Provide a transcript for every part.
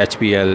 HPL،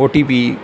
OTP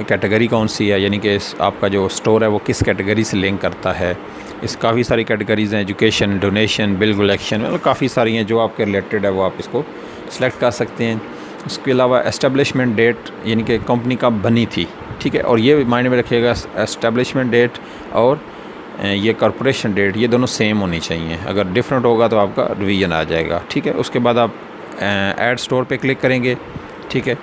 category कौन सी है, यानी कि आपका जो स्टोर है वो किस कैटेगरी से लिंक करता है। इस काफ़ी सारी कैटेगरीज़ हैं, एजुकेशन, डोनेशन, बिल कलेक्शन, मतलब काफ़ी सारी हैं जो आपके रिलेटेड है, वो आप इसको सिलेक्ट कर सकते हैं। उसके अलावा एस्टेब्लिशमेंट डेट, यानी कि कंपनी कब बनी थी, ठीक है, और ये माइंड में रखिएगा एस्टेब्लिशमेंट डेट और ये कॉर्पोरेशन डेट, ये दोनों सेम होनी चाहिए। अगर डिफरेंट होगा तो आपका रिवीजन आ जाएगा, ठीक है। उसके बाद आप ऐड स्टोर पे क्लिक करेंगे, ठीक है।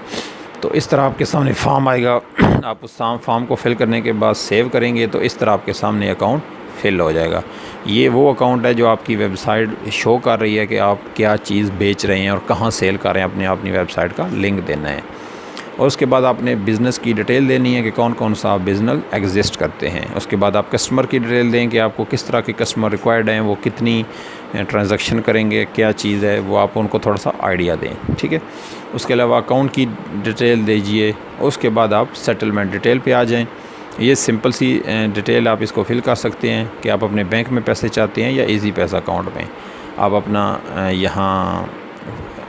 तो इस तरह आपके सामने फॉर्म आएगा। आप उस फॉर्म को फिल करने के बाद सेव करेंगे तो इस तरह आपके सामने अकाउंट फिल हो जाएगा। ये वो अकाउंट है जो आपकी वेबसाइट शो कर रही है कि आप क्या चीज़ बेच रहे हैं और कहाँ सेल कर रहे हैं। अपनी वेबसाइट का लिंक देना है और उसके बाद आपने बिज़नेस की डिटेल देनी है कि कौन कौन सा आप बिज़नेस एग्जिस्ट करते हैं। उसके बाद आप कस्टमर की डिटेल दें कि आपको किस तरह के कस्टमर रिक्वायर्ड हैं, वो कितनी ट्रांजैक्शन करेंगे, क्या चीज़ है, वो आप उनको थोड़ा सा आइडिया दें, ठीक है। उसके अलावा अकाउंट की डिटेल दीजिए। उसके बाद आप सेटलमेंट डिटेल पे आ जाएं। ये सिंपल सी डिटेल आप इसको फिल कर सकते हैं कि आप अपने बैंक में पैसे चाहते हैं या इजी पैसा अकाउंट में। आप अपना यहाँ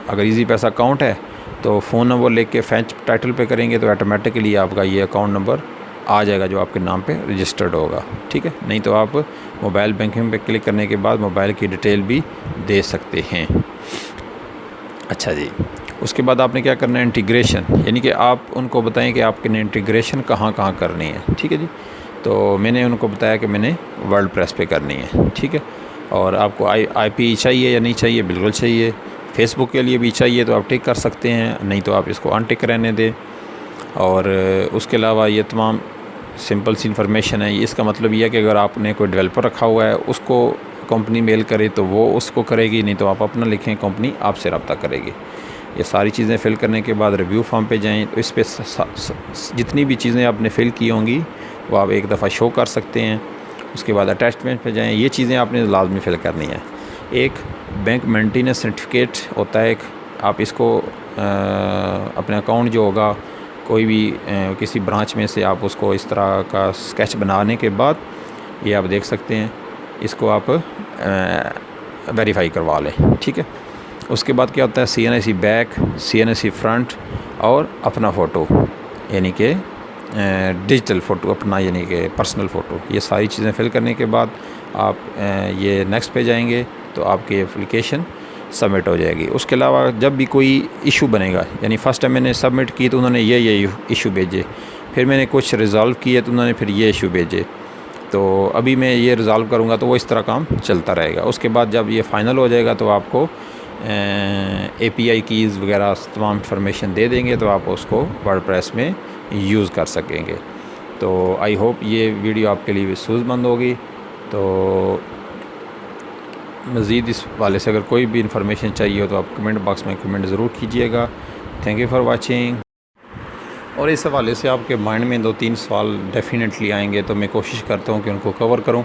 अगर इजी पैसा अकाउंट है तो फ़ोन नंबर लेके के फैच टाइटल पे करेंगे तो ऑटोमेटिकली आपका ये अकाउंट नंबर आ जाएगा जो आपके नाम पे रजिस्टर्ड होगा, ठीक है। नहीं तो आप मोबाइल बैंकिंग पे क्लिक करने के बाद मोबाइल की डिटेल भी दे सकते हैं। अच्छा जी, उसके बाद आपने क्या करना है, इंटीग्रेशन, यानी कि आप उनको बताएं कि आपके इंटीग्रेशन कहाँ कहाँ करनी है, ठीक है जी। तो मैंने उनको बताया कि मैंने वर्डप्रेस पे करनी है, ठीक है। और आपको IP चाहिए या नहीं चाहिए, बिल्कुल चाहिए। फेसबुक के लिए भी चाहिए तो आप टिक कर सकते हैं, नहीं तो आप इसको अनटिक रहने दें। और उसके अलावा ये तमाम सिंपल सी इन्फॉर्मेशन है। इसका मतलब ये है कि अगर आपने कोई डेवलपर रखा हुआ है उसको कंपनी मेल करे तो वो उसको करेगी, नहीं तो आप अपना लिखें, कंपनी आपसे रब्ता करेगी। ये सारी चीज़ें फ़िल करने के बाद रिव्यू फॉर्म पे जाएं तो इस पर जितनी भी चीज़ें आपने फ़िल की होंगी वो आप एक दफ़ा शो कर सकते हैं। उसके बाद अटैचमेंट पे जाएं, ये चीज़ें आपने लाजमी फ़िल करनी है। एक बैंक मेंटेनेंस सर्टिफिकेट होता है, आप इसको अपने अकाउंट जो होगा कोई भी किसी ब्रांच में से आप उसको इस तरह का स्केच बनाने के बाद ये आप देख सकते हैं, इसको आप वेरीफाई करवा लें, ठीक है। उसके बाद क्या होता है, CNSE बैक, CNSE फ्रंट और अपना फ़ोटो, यानी कि डिजिटल फ़ोटो अपना, यानी कि पर्सनल फ़ोटो। ये सारी चीज़ें फिल करने के बाद आप ये नेक्स्ट पे जाएंगे तो आपकी एप्लीकेशन सबमिट हो जाएगी। उसके अलावा जब भी कोई इशू बनेगा, यानी फ़र्स्ट टाइम मैंने सबमिट की तो उन्होंने ये इशू भेजे, फिर मैंने कुछ रिज़ॉल्व किए तो उन्होंने फिर ये इशू भेजे, तो अभी मैं ये रिज़ॉल्व करूँगा तो वो इस तरह काम चलता रहेगा। उसके बाद जब ये फ़ाइनल हो जाएगा तो आपको API कीज़ वगैरह तमाम इंफॉर्मेशन दे देंगे तो आप उसको वर्डप्रेस में यूज़ कर सकेंगे। तो आई होप ये वीडियो आपके लिए सूझबंद होगी। तो मज़ीद इस वाले से अगर कोई भी इंफॉर्मेशन चाहिए हो तो आप कमेंट बॉक्स में कमेंट ज़रूर कीजिएगा। Thank you for watching. और इस हवाले से आपके माइंड में 2-3 सवाल डेफिनेटली आएंगे तो मैं कोशिश करता हूँ कि उनको कवर करूँ।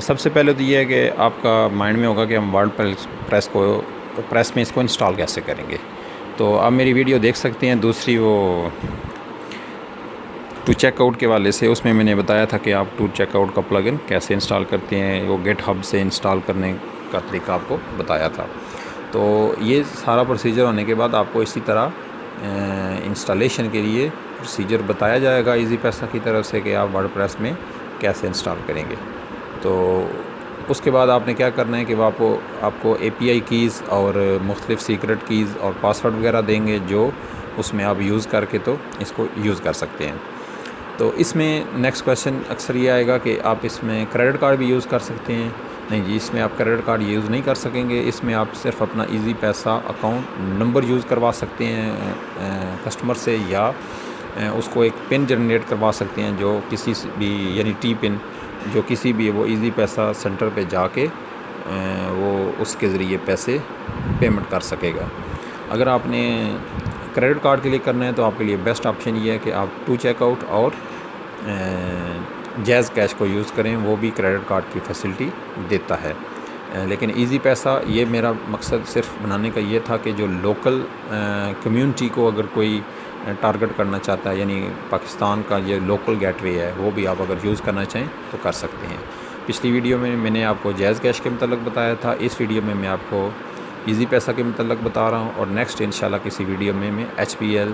सबसे पहले तो ये है कि आपका माइंड में होगा कि हम वर्डप्रेस में इसको इंस्टॉल कैसे करेंगे। तो आप मेरी वीडियो देख सकते हैं, दूसरी वो टू चेकआउट के वाले से, उसमें मैंने बताया था कि आप टू चेकआउट का प्लगइन कैसे इंस्टॉल करते हैं, वो GitHub से इंस्टॉल करने का तरीका आपको बताया था। तो ये सारा प्रोसीजर होने के बाद आपको इसी तरह इंस्टॉलेशन के लिए प्रोसीजर बताया जाएगा इजी पैसा की तरफ से कि आप वर्डप्रेस में कैसे इंस्टॉल करेंगे। तो उसके बाद आपने क्या करना है कि वो आपको API कीज़ और मुख्तलिफ़ सीक्रेट कीज़ और पासवर्ड वगैरह देंगे जो उसमें आप यूज़ करके तो इसको यूज़ कर सकते हैं। तो इसमें नेक्स्ट क्वेश्चन अक्सर ये आएगा कि आप इसमें क्रेडिट कार्ड भी यूज़ कर सकते हैं। नहीं जी, इसमें आप क्रेडिट कार्ड यूज़ नहीं कर सकेंगे। इसमें आप सिर्फ अपना इजी पैसा अकाउंट नंबर यूज़ करवा सकते हैं कस्टमर से, या उसको एक पिन जनरेट करवा सकते हैं जो किसी भी, यानी T पिन, जो किसी भी वो इजी पैसा सेंटर पे जाके वो उसके ज़रिए पैसे पेमेंट कर सकेगा। अगर आपने क्रेडिट कार्ड के लिए करना है तो आपके लिए बेस्ट ऑप्शन ये है कि आप टू चेकआउट और जैज़ कैश को यूज़ करें, वो भी क्रेडिट कार्ड की फैसिलिटी देता है। लेकिन इजी पैसा, ये मेरा मकसद सिर्फ बनाने का ये था कि जो लोकल कम्युनिटी को अगर कोई टारगेट करना चाहता है, यानी पाकिस्तान का ये लोकल गेटवे है, वो भी आप अगर यूज़ करना चाहें तो कर सकते हैं। पिछली वीडियो में मैंने आपको जैज़ कैश के मतलब बताया था, इस वीडियो में मैं आपको इजी पैसा के मतलब बता रहा हूँ। और नेक्स्ट इंशाल्लाह किसी वीडियो में मैं HPL